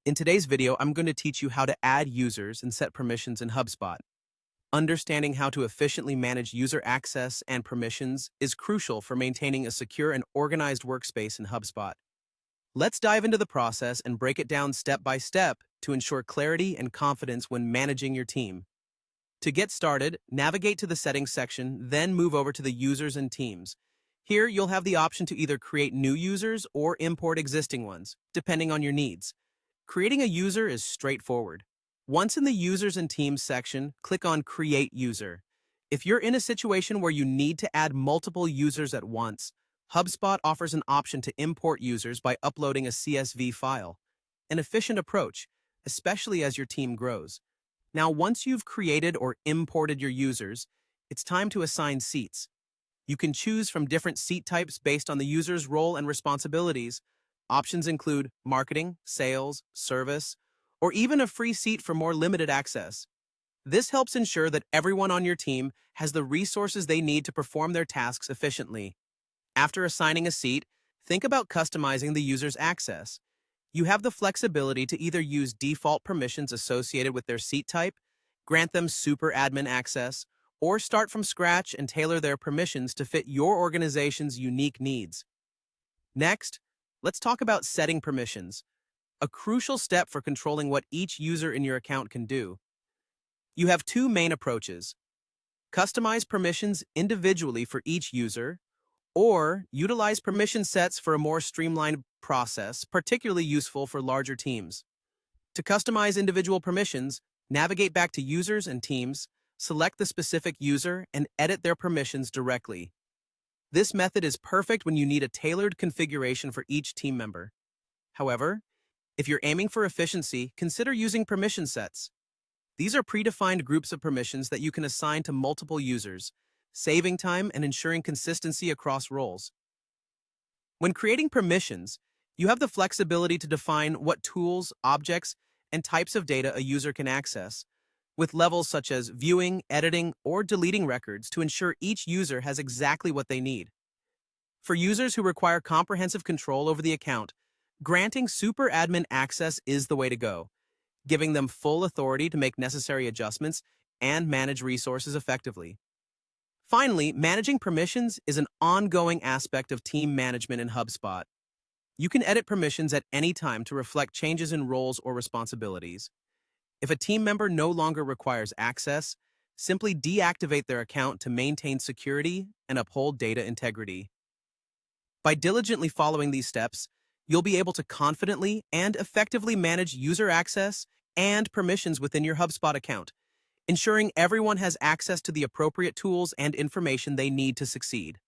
In today's video, I'm going to teach you how to add users and set permissions in HubSpot. Understanding how to efficiently manage user access and permissions is crucial for maintaining a secure and organized workspace in HubSpot. Let's dive into the process and break it down step by step to ensure clarity and confidence when managing your team. To get started, navigate to the Settings section, then move over to the Users and Teams. Here, you'll have the option to either create new users or import existing ones, depending on your needs. Creating a user is straightforward. Once in the Users and Teams section, click on Create User. If you're in a situation where you need to add multiple users at once, HubSpot offers an option to import users by uploading a CSV file. An efficient approach, especially as your team grows. Now, once you've created or imported your users, it's time to assign seats. You can choose from different seat types based on the user's role and responsibilities. Options include marketing, sales, service, or even a free seat for more limited access. This helps ensure that everyone on your team has the resources they need to perform their tasks efficiently. After assigning a seat, think about customizing the user's access. You have the flexibility to either use default permissions associated with their seat type, grant them super admin access, or start from scratch and tailor their permissions to fit your organization's unique needs. Next, let's talk about setting permissions, a crucial step for controlling what each user in your account can do. You have two main approaches: customize permissions individually for each user, or utilize permission sets for a more streamlined process, particularly useful for larger teams. To customize individual permissions, navigate back to Users and Teams, select the specific user, and edit their permissions directly. This method is perfect when you need a tailored configuration for each team member. However, if you're aiming for efficiency, consider using permission sets. These are predefined groups of permissions that you can assign to multiple users, saving time and ensuring consistency across roles. When creating permissions, you have the flexibility to define what tools, objects, and types of data a user can access, with levels such as viewing, editing, or deleting records to ensure each user has exactly what they need. For users who require comprehensive control over the account, granting super admin access is the way to go, giving them full authority to make necessary adjustments and manage resources effectively. Finally, managing permissions is an ongoing aspect of team management in HubSpot. You can edit permissions at any time to reflect changes in roles or responsibilities. If a team member no longer requires access, simply deactivate their account to maintain security and uphold data integrity. By diligently following these steps, you'll be able to confidently and effectively manage user access and permissions within your HubSpot account, ensuring everyone has access to the appropriate tools and information they need to succeed.